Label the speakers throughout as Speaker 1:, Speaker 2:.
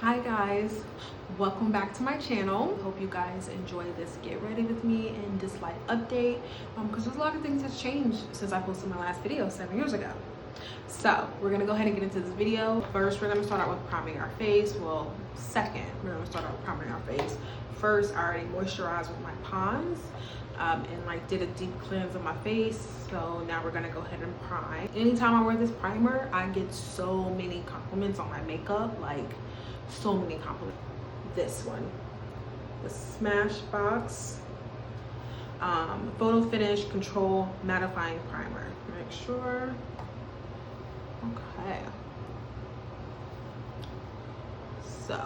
Speaker 1: Hi guys, welcome back to my channel. Hope you guys enjoy this get ready with me and this life update because there's a lot of things that's changed since I posted my last video 7 years ago. So we're gonna go ahead and get into this video. First, we're gonna start out with priming our face. Well, second, we're gonna start out with priming our face. First, I already moisturized with my Pond's and like did a deep cleanse of my face. So now we're gonna go ahead and prime. Anytime I wear this primer, I get so many compliments on my makeup, like so many compliments. This one, the Smashbox Photo Finish Control Mattifying Primer. Make sure. Okay. So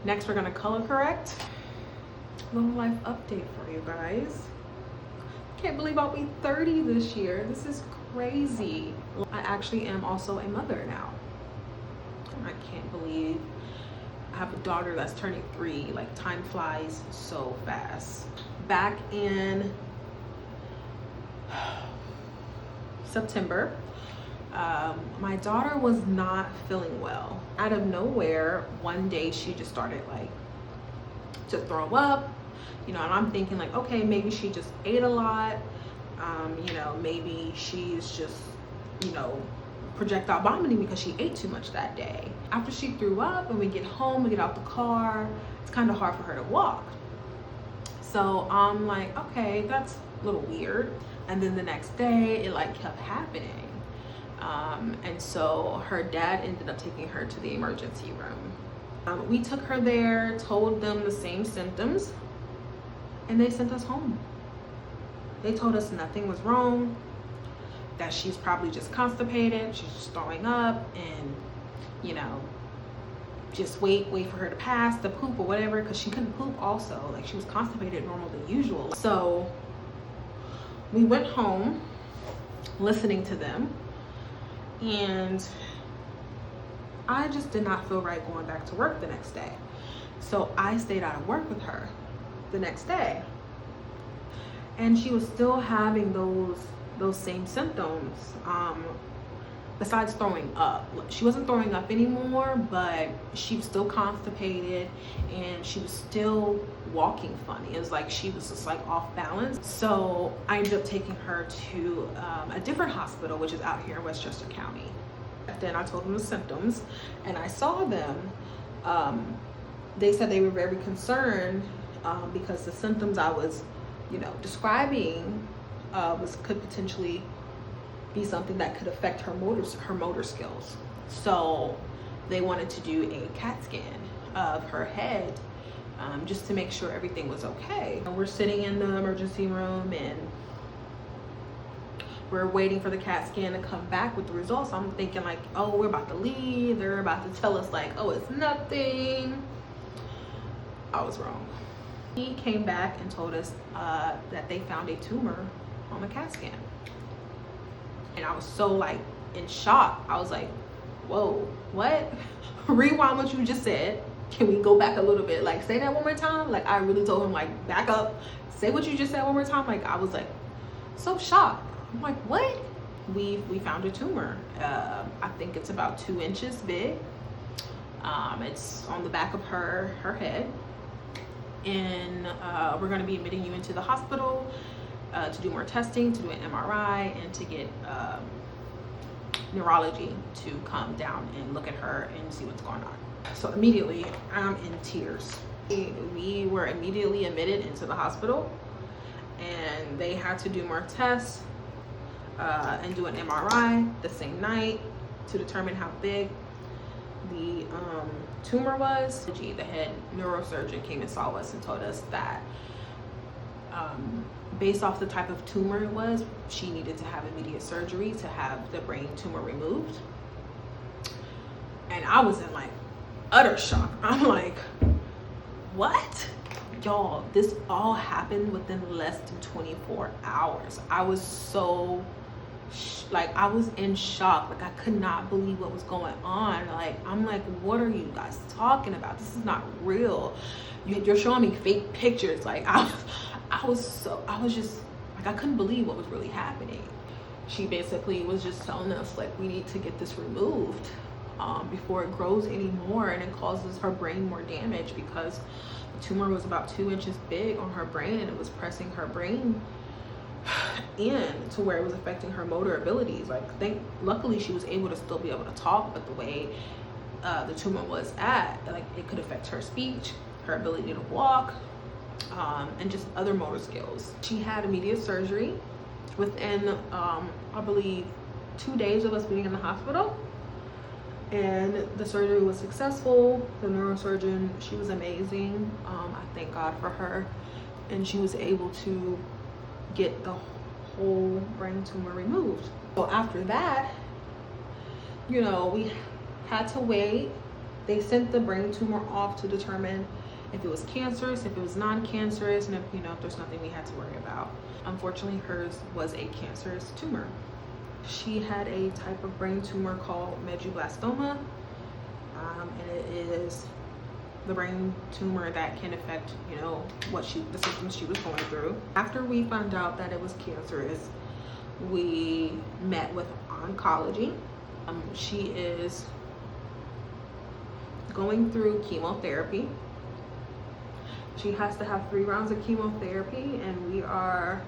Speaker 1: next we're gonna color correct. Little life update for you guys. Can't believe I'll be 30 this year. This is crazy. I actually am also a mother now. I can't believe I have a daughter that's turning 3. Like, time flies so fast. Back in September, my daughter was not feeling well. Out of nowhere, one day she just started like to throw up, you know, and I'm thinking like, okay, maybe she just ate a lot, you know, maybe she's just, you know, projectile vomiting because she ate too much that day. After she threw up and we get home, we get out the car, it's kind of hard for her to walk. So I'm like, okay, that's a little weird. And then the next day it like kept happening. And so her dad ended up taking her to the emergency room. We took her there, told them the same symptoms, and they sent us home. They told us nothing was wrong, that she's probably just constipated, she's just throwing up, and you know, just wait for her to pass the poop or whatever, because she couldn't poop also, like she was constipated normal than usual. So we went home listening to them, and I just did not feel right going back to work the next day. So I stayed out of work with her the next day, and she was still having those same symptoms. Besides throwing up, she wasn't throwing up anymore, but she was still constipated and she was still walking funny. It was like she was just like off balance. So I ended up taking her to a different hospital, which is out here in Westchester County. Then I told them the symptoms and I saw them. They said they were very concerned because the symptoms I was, you know, describing could potentially be something that could affect her motor skills. So they wanted to do a CAT scan of her head just to make sure everything was okay. And we're sitting in the emergency room and we're waiting for the CAT scan to come back with the results. I'm thinking like, oh, we're about to leave. They're about to tell us like, oh, it's nothing. I was wrong. He came back and told us that they found a tumor on the CAT scan. And I was so like in shock. I was like, whoa, what? Rewind what you just said. Can we go back a little bit? Like, say that one more time. Like, I really told him like, back up, say what you just said one more time. Like, I was like so shocked. I'm like, what? We found a tumor. I think it's about 2 inches big. It's on the back of her head. And we're gonna be admitting you into the hospital to do more testing, to do an MRI, and to get neurology to come down and look at her and see what's going on. So immediately, I'm in tears. We were immediately admitted into the hospital, and they had to do more tests and do an MRI the same night to determine how big the tumor was. The head neurosurgeon came and saw us and told us that based off the type of tumor it was, she needed to have immediate surgery to have the brain tumor removed. And I was in like utter shock. I'm like, what? Y'all, this all happened within less than 24 hours. I was so like, I was in shock. Like, I could not believe what was going on. Like, I'm like, what are you guys talking about? This is not real. You're showing me fake pictures. Like, I was just like, I couldn't believe what was really happening. She basically was just telling us like, we need to get this removed. before it grows anymore, and it causes her brain more damage because the tumor was about 2 inches big on her brain, and it was pressing her brain in to where it was affecting her motor abilities. Like, luckily she was able to still be able to talk, but the way the tumor was at, like, it could affect her speech, her ability to walk, and just other motor skills. She had immediate surgery within I believe 2 days of us being in the hospital, and the surgery was successful. The neurosurgeon, she was amazing. I thank God for her, and she was able to get the whole brain tumor removed. So after that, you know, we had to wait. They sent the brain tumor off to determine if it was cancerous, if it was non-cancerous, and if, you know, if there's nothing we had to worry about. Unfortunately, hers was a cancerous tumor. She had a type of brain tumor called medulloblastoma, and it is the brain tumor that can affect, you know, the symptoms she was going through. After we found out that it was cancerous, we met with oncology. She is going through chemotherapy. She has to have 3 rounds of chemotherapy, and we are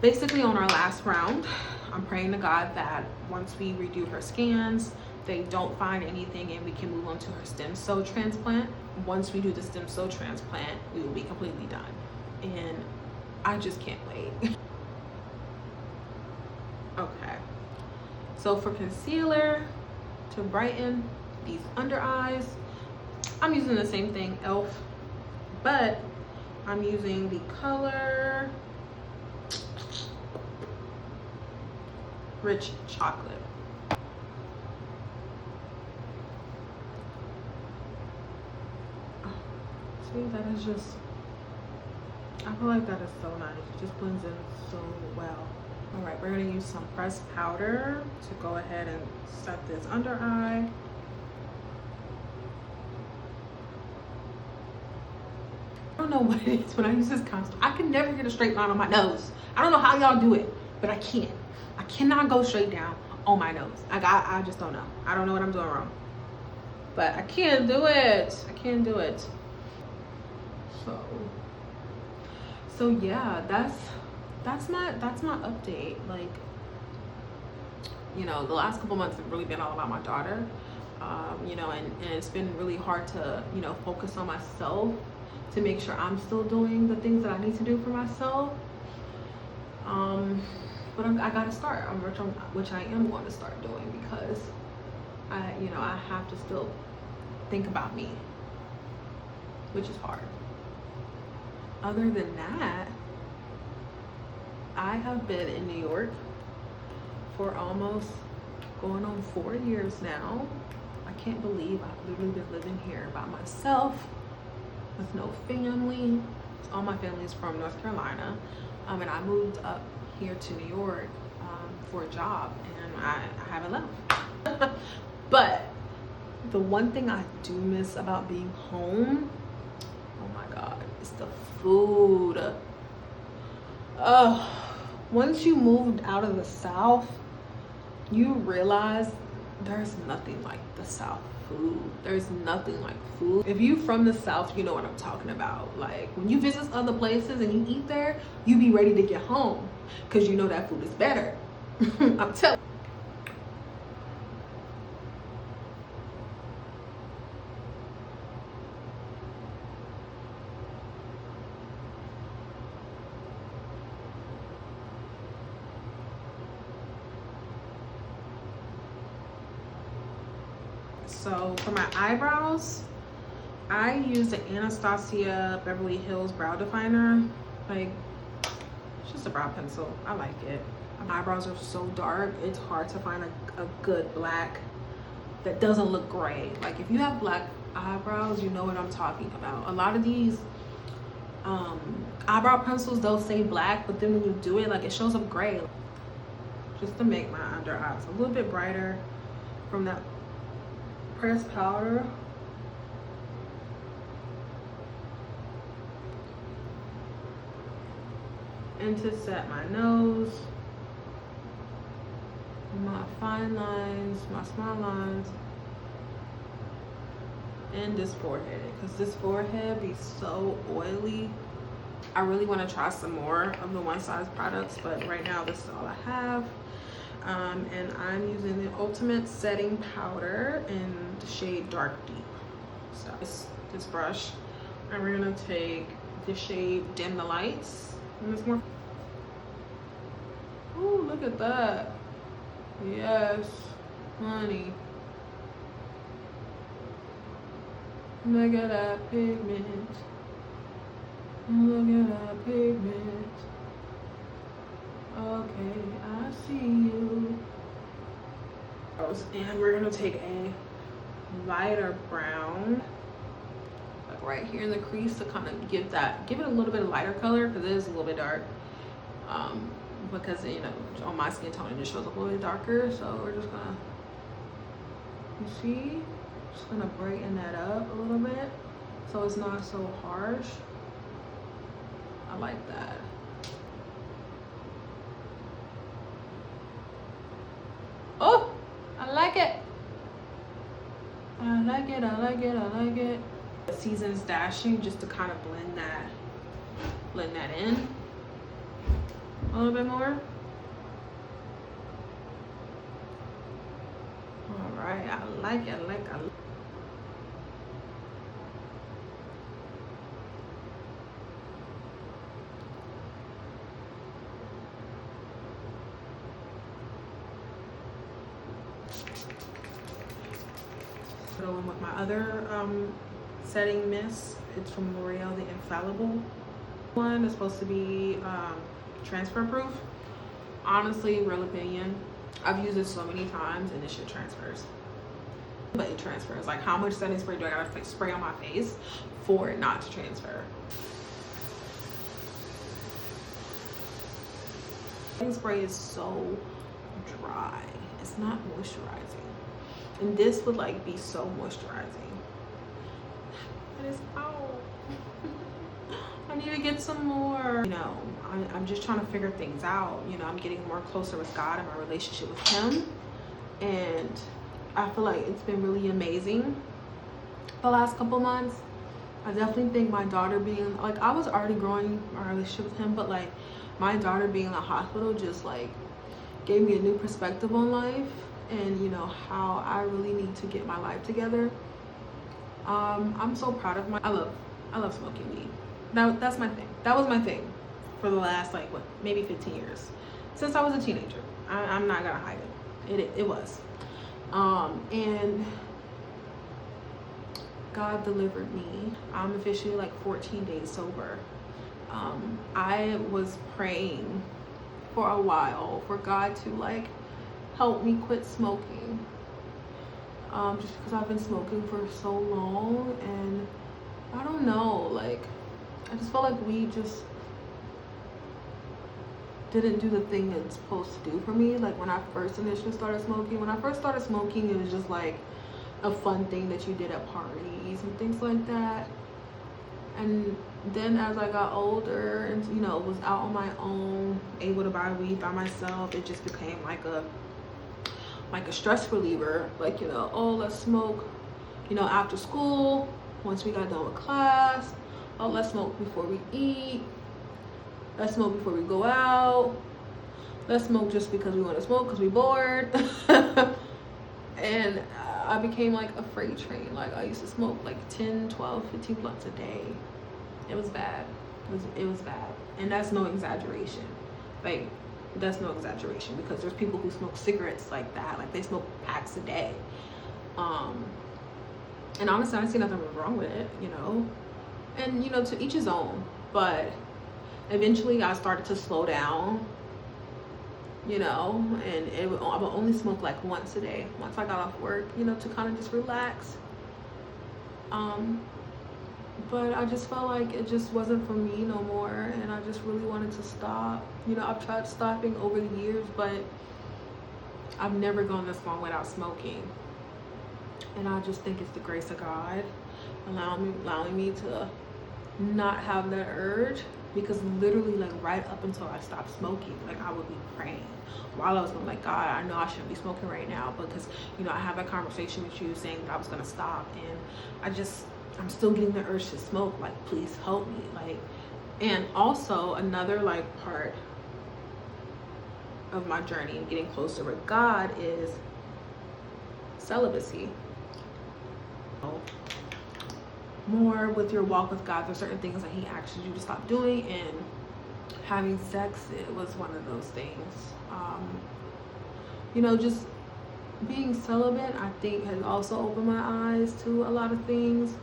Speaker 1: basically on our last round. I'm praying to God that once we redo her scans, they don't find anything and we can move on to her stem cell transplant. Once we do the stem cell transplant, we will be completely done. And I just can't wait. Okay. So for concealer to brighten these under eyes, I'm using the same thing, e.l.f., but I'm using the color Rich Chocolate. See, that is just, I feel like that is so nice. It just blends in so well. All right, we're gonna use some pressed powder to go ahead and set this under eye. I don't know what it is when I use this concealer. I can never get a straight line on my nose. I don't know how y'all do it, but I can't. I cannot go straight down on my nose. I just don't know. I don't know what I'm doing wrong, but I can't do it. I can't do it. So yeah, that's my update. Like, you know, the last couple months have really been all about my daughter. You know, and it's been really hard to, you know, focus on myself to make sure I'm still doing the things that I need to do for myself. But I gotta start, which I am going to start doing, because I have to still think about me, which is hard. Other than that, I have been in New York for almost going on 4 years now. I can't believe I've literally been living here by myself with no family. All my family is from North Carolina, and I moved up here to New York for a job, and I haven't left. But the one thing I do miss about being home, oh my God, is the food. Once you moved out of the South, you realize there's nothing like the South food. There's nothing like food. If you from the South, you know what I'm talking about. Like, when you visit other places and you eat there, you be ready to get home because you know that food is better. I'm telling you. So for my eyebrows, I use the Anastasia Beverly Hills Brow Definer. Like, it's just a brow pencil. I like it. My eyebrows are so dark, it's hard to find a good black that doesn't look gray. Like, if you have black eyebrows, you know what I'm talking about. A lot of these eyebrow pencils, they'll say black, but then when you do it, like, it shows up gray. Just to make my under eyes a little bit brighter from that pressed powder. And to set my nose, my fine lines, my small lines. and this forehead, because this forehead be so oily. I really want to try some more of the One Size products, but right now this is all I have. And I'm using the Ultimate Setting Powder in the shade Dark Deep. So this brush, and we're gonna take the shade Dim the Lights. And it's more. Ooh, look at that. Yes, honey. Look at that pigment. Look at that pigment. Okay, I see you. And we're gonna take a lighter brown, like right here in the crease, to kind of give it a little bit of lighter color, because it is a little bit dark. Because you know, on my skin tone it just shows up a little bit darker. So we're just gonna, you see, just gonna brighten that up a little bit so it's not so harsh. I like that. Oh, I like it. I like it, I like it, I like it. Seasons Dashing, just to kind of blend that in a little bit more. All right, I like it, I like it. Go in with my other setting mist. It's from L'Oreal, the Infallible one. It's supposed to be transfer proof. Honestly, real opinion, I've used it so many times and this shit transfers. But it transfers. Like, how much setting spray do I gotta spray on my face for it not to transfer? Setting spray is so dry. It's not moisturizing. And this would like be so moisturizing. And it's out. I need to get some more. You know, I'm just trying to figure things out. You know, I'm getting more closer with God and my relationship with Him. And I feel like it's been really amazing the last couple months. I definitely think my daughter being, like, I was already growing my relationship with Him, but like my daughter being in the hospital just like gave me a new perspective on life. And you know how I really need to get my life together. I'm so proud of I love smoking weed. That's my thing. That was my thing for the last like what, maybe 15 years, since I was a teenager. I'm not gonna hide it. It was. And God delivered me. I'm officially like 14 days sober. I was praying for a while for God to like help me quit smoking, just because I've been smoking for so long. And I don't know, like I just felt like weed just didn't do the thing it's supposed to do for me. Like when I first initially started smoking, it was just like a fun thing that you did at parties and things like that. And then as I got older and, you know, was out on my own, able to buy weed by myself, it just became like a stress reliever. Like, you know, oh, let's smoke, you know, after school, once we got done with class. Oh, let's smoke before we eat. Let's smoke before we go out. Let's smoke just because we want to smoke, because we're bored. And I became like a freight train. Like I used to smoke like 10, 12, 15 blunts a day. It was bad. It was bad. And that's no exaggeration. Like, that's no exaggeration, because there's people who smoke cigarettes like that. Like they smoke packs a day. And honestly, I see nothing wrong with it, you know. And, you know, to each his own. But eventually I started to slow down, you know, and I would only smoke like once a day once I got off work, you know, to kind of just relax. But I just felt like it just wasn't for me no more, and I just really wanted to stop. You know, I've tried stopping over the years, but I've never gone this long without smoking. And I just think it's the grace of God allowing me to not have that urge. because literally like right up until I stopped smoking, like I would be praying while I was going like, God, I know I shouldn't be smoking right now because, you know, I have a conversation with you saying that I was going to stop, and I'm still getting the urge to smoke. Like, please help me. Like, and also another like part of my journey and getting closer with God is celibacy. More with your walk with God, there's certain things that he asks you to stop doing, and having sex, it was one of those things. You know, just being celibate, I think, has also opened my eyes to a lot of things,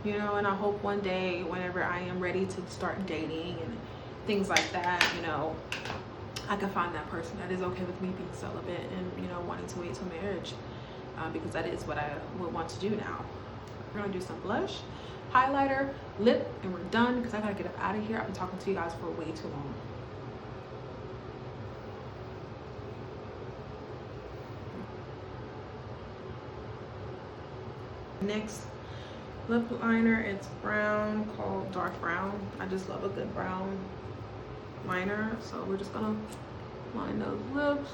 Speaker 1: you know, and I hope one day whenever I am ready to start dating and things like that, you know, I can find that person that is okay with me being celibate and, you know, wanting to wait till marriage, because that is what I would want to do now. We're gonna do some blush, highlighter, lip, and we're done because I gotta get up out of here. I've been talking to you guys for way too long. Next lip liner, it's brown, called dark brown. I just love a good brown liner, so we're just gonna line those lips.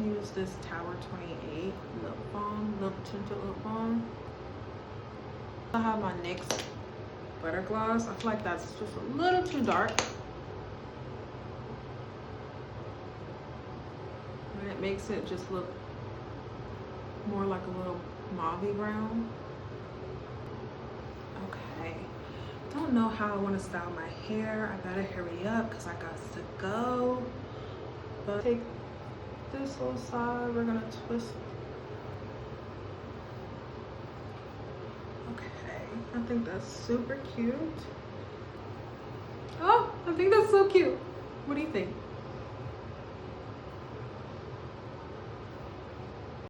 Speaker 1: Use this Tower 28 lip balm, lip tinted lip balm. I have my NYX butter gloss. I feel like that's just a little too dark, and it makes it just look more like a little mauvey brown. Okay, don't know how I want to style my hair. I gotta hurry up because I got to go. But take this little side, we're gonna twist. Okay, I think that's super cute. Oh, I think that's so cute. What do you think?